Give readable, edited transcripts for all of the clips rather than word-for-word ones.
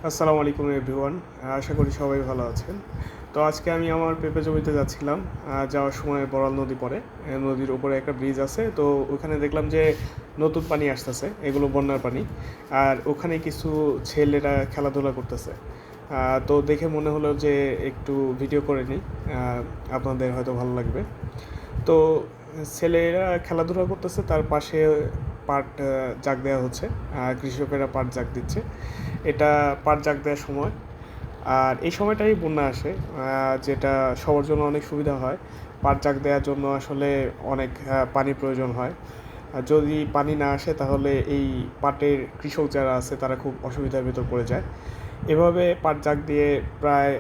আসসালামু আলাইকুম এভরিওয়ান। আশা করি সবাই ভালো আছেন। তো আজকে আমি আমার পেঁপে জমিতে যাচ্ছিলাম। যাওয়ার সময় বড়াল নদী পড়ে। নদীর উপরে একটা ব্রিজ আছে। তো ওখানে দেখলাম যে নতুন পানি আসতেছে, এগুলো বন্যার পানি। আর ওখানে কিছু ছেলেরা খেলাধুলা করতেছে। তো দেখে মনে হলো যে একটু ভিডিও করে নিই, আপনাদের হয়তো ভালো লাগবে। তো ছেলেরা খেলাধুলা করতেছে, তার পাশে পাট জাগ দেওয়া হচ্ছে। কৃষকেরা পাট জাগ দিচ্ছে। এটা পাট জাগ দেওয়ার সময়। আর এই সময়টাই বন্যা আসে, যেটা সবার জন্য অনেক সুবিধা হয়। পাট জাগ দেওয়ার জন্য আসলে অনেক পানির প্রয়োজন হয়। আর যদি পানি না আসে তাহলে এই পাটের কৃষক যারা আছে তারা খুব অসুবিধার ভেতর পড়ে যায়। এভাবে পাট জাগ দিয়ে প্রায়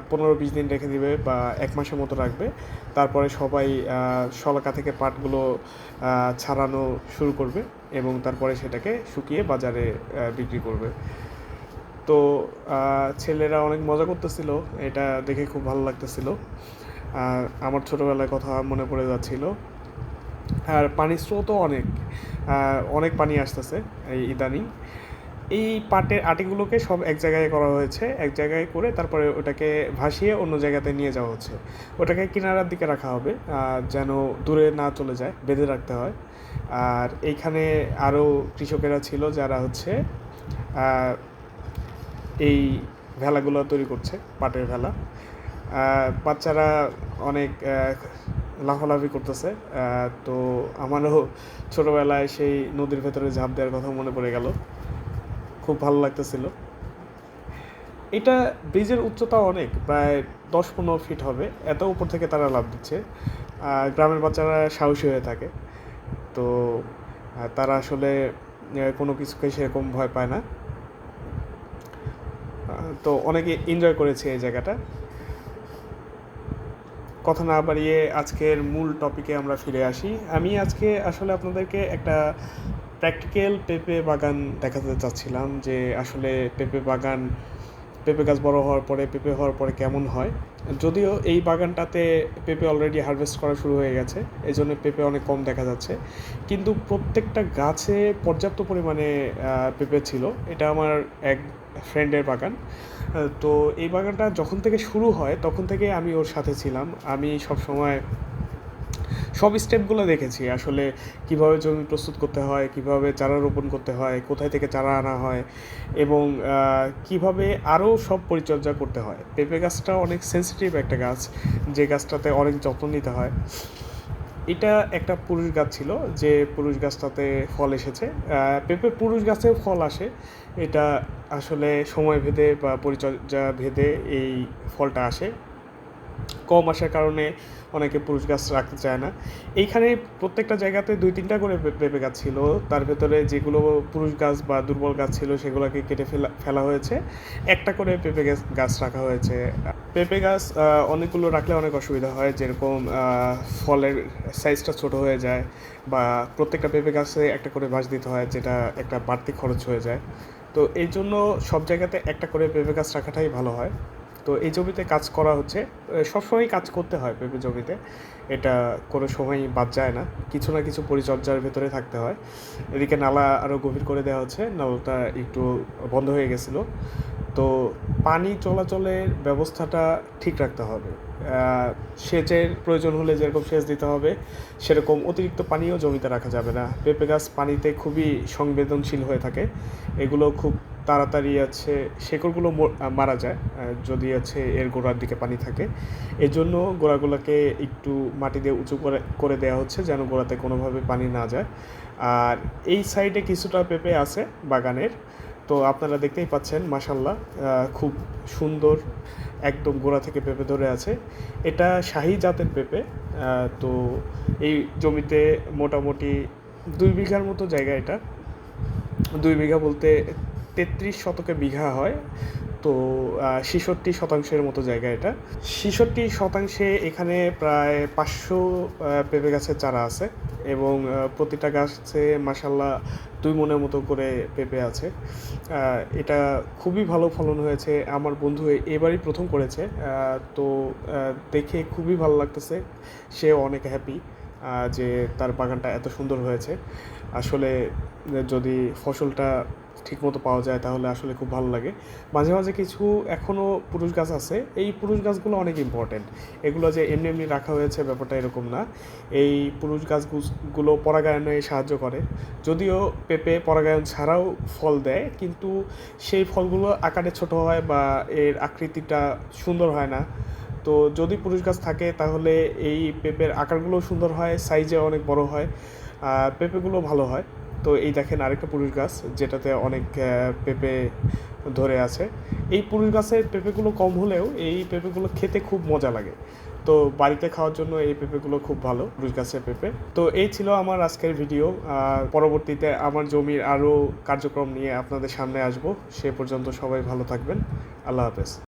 15-20 দিন রেখে দিবে বা 1 মাসের মতো রাখবে। তারপরে সবাই শলাকা থেকে পাটগুলো ছাড়ানো শুরু করবে এবং তারপরে সেটাকে শুকিয়ে বাজারে বিক্রি করবে। তো ছেলেরা অনেক মজা করতেছিল, এটা দেখে খুব ভালো লাগতেছিল। আর আমার ছোটোবেলার কথা মনে পড়ে যাচ্ছিল। আর পানির স্রোতও অনেক, অনেক পানি আসতেছে এই ইদানিং। এই পাটের আটিগুলোকে সব এক জায়গায় করা হয়েছে, এক জায়গায় করে তারপরে ওটাকে ভাসিয়ে অন্য জায়গাতে নিয়ে যাওয়া হচ্ছে। ওটাকে কিনারার দিকে রাখা হবে, যেন দূরে না চলে যায়, বেঁধে রাখতে হয়। আর এইখানে আরও কৃষকেরা ছিল যারা হচ্ছে এই ভেলাগুলো তৈরি করছে, পাটের ভেলা। বাচ্চারা অনেক লাফালাফি করতেছে। তো আমারও ছোটোবেলায় সেই নদীর ভেতরে ঝাঁপ দেওয়ার কথা মনে পড়ে গেল, খুব ভালো লাগতেছিল। এটা ব্রিজের উচ্চতা অনেক, প্রায় 10-15 ফিট হবে, এত উপর থেকে তারা লাফ দিচ্ছে। গ্রামের বাচ্চারা সাহসী হয়ে থাকে। তো তারা আসলে কোনো কিছুকে সেরকম ভয় পায় না। তো অনেকে এনজয় করেছে এই জায়গাটা। কথা না বাড়িয়ে আজকের মূল টপিকে আমরা ফিরে আসি। আমি আজকে আসলে আপনাদেরকে একটা প্র্যাকটিক্যাল পেঁপে বাগান দেখাতে চাচ্ছিলাম, যে আসলে পেঁপে গাছ বড় হওয়ার পরে, পেঁপে হওয়ার পরে কেমন হয়। যদিও এই বাগানটাতে পেঁপে অলরেডি হারভেস্ট করা শুরু হয়ে গেছে, এই জন্য পেঁপে অনেক কম দেখা যাচ্ছে, কিন্তু প্রত্যেকটা গাছে পর্যাপ্ত পরিমাণে পেঁপে ছিল। এটা আমার এক ফ্রেন্ডের বাগান। তো এই বাগানটা যখন থেকে শুরু হয় তখন থেকে আমি ওর সাথে ছিলাম। আমি সবসময় সব স্টেপগুলো দেখেছি, আসলে কিভাবে জমি প্রস্তুত করতে হয়, কিভাবে চারা রোপণ করতে হয়, কোথায় থেকে চারা আনা হয়, এবং কিভাবে আরও সব পরিচর্যা করতে হয়। পেঁপে গাছটা অনেক সেন্সিটিভ একটা গাছ, যে গাছটাতে অনেক যত্ন নিতে হয়। এটা একটা পুরুষ গাছ ছিল, যে পুরুষ গাছটাতে ফল এসেছে। পেঁপে পুরুষ গাছেও ফল আসে, এটা আসলে সময় ভেদে বা পরিচর্যা ভেদে এই ফলটা আসে। কম আসার কারণে অনেকে পুরুষ গাছ রাখতে চায় না। এইখানে প্রত্যেকটা জায়গাতে 2-3টা করে পেঁপে গাছ ছিল। তার ভেতরে যেগুলো পুরুষ গাছ বা দুর্বল গাছ ছিল সেগুলোকে কেটে ফেলা হয়েছে। একটা করে পেঁপে গাছ রাখা হয়েছে। পেঁপে গাছ অনেকগুলো রাখলে অনেক অসুবিধা হয়, যেরকম ফলের সাইজটা ছোট হয়ে যায়, বা প্রত্যেকটা পেঁপে গাছে একটা করে বাঁশ দিতে হয়, যেটা একটা বাড়তি খরচ হয়ে যায়। তো এই জন্য সব জায়গাতে একটা করে পেঁপে গাছ রাখাটাই ভালো হয়। তো এই জমিতে কাজ করা হচ্ছে, সবসময়ই কাজ করতে হয় পেঁপে জমিতে, এটা কোনো সময় বাদ যায় না, কিছু না কিছু পরিচর্যার ভেতরে থাকতে হয়। এদিকে নালা আরও গভীর করে দেওয়া হচ্ছে, নালাটা একটু বন্ধ হয়ে গেছিলো। তো পানি চলাচলের ব্যবস্থাটা ঠিক রাখতে হবে। সেচের প্রয়োজন হলে যেরকম সেচ দিতে হবে, সেরকম অতিরিক্ত পানিও জমিতে রাখা যাবে না। পেঁপে গাছ পানিতে খুবই সংবেদনশীল হয়ে থাকে, এগুলো খুব তাড়াতাড়ি শেকড়গুলো মারা যায় যদি এর গোড়ার দিকে পানি থাকে। এই জন্য গোড়াগুলোকে একটু মাটি দিয়ে উঁচু করে দেওয়া হচ্ছে, যেন গোড়াতে কোনোভাবে পানি না যায়। আর এই সাইডে কিছুটা পেঁপে আছে বাগানের, তো আপনারা দেখতেই পাচ্ছেন মাশাল্লাহ, খুব সুন্দর, একদম গোড়া থেকে পেঁপে ধরে আছে। এটা শাহী জাতের পেঁপে। তো এই জমিতে মোটামুটি 2 বিঘার মতো জায়গা। এটা 2 বিঘা বলতে 33 শতকে বিঘা হয়। তো 66 শতাংশের মতো জায়গা এটা। 66 শতাংশে এখানে প্রায় 500 পেঁপে গাছের চারা আছে, এবং প্রতিটা গাছে মাসাল্লাহ 2 মনের মতো করে পেঁপে আছে। এটা খুবই ভালো ফলন হয়েছে। আমার বন্ধু এবারই প্রথম করেছে। তো দেখে খুবই ভালো লাগতেছে, সেও অনেক হ্যাপি যে তার বাগানটা এত সুন্দর হয়েছে। আসলে যদি ফসলটা ঠিকমতো পাওয়া যায় তাহলে আসলে খুব ভালো লাগে। মাঝে, মাঝে কিছু এখনও পুরুষ গাছ আছে। এই পুরুষ গাছগুলো অনেক ইম্পর্ট্যান্ট। এগুলো যে এমনি, এমনি রাখা হয়েছে ব্যাপারটা এরকম না। এই পুরুষ গাছগুলো পরাগায়নে সাহায্য করে। যদিও পেঁপে পরাগায়ন ছাড়াও ফল দেয়, কিন্তু সেই ফলগুলো আকারে ছোট হয় বা এর আকৃতিটা সুন্দর হয় না। তো যদি পুরুষ গাছ থাকে তাহলে এই পেঁপের আকারগুলোও সুন্দর হয়, সাইজে অনেক বড় হয়, আর পেঁপেগুলো ভালো হয়। তো এই দেখেন আরেকটা পুরুষ গাছ যেটাতে অনেক পেঁপে ধরে আছে। এই পুরুষ গাছের পেঁপেগুলো কম হলেও এই পেঁপেগুলো খেতে খুব মজা লাগে। তো বাড়িতে খাওয়ার জন্য এই পেঁপেগুলো খুব ভালো, পুরুষ গাছের পেঁপে। তো এই ছিল আমার আজকের ভিডিও। পরবর্তীতে আমার জমির আরও কার্যক্রম নিয়ে আপনাদের সামনে আসবো। সে পর্যন্ত সবাই ভালো থাকবেন। আল্লাহ হাফেজ।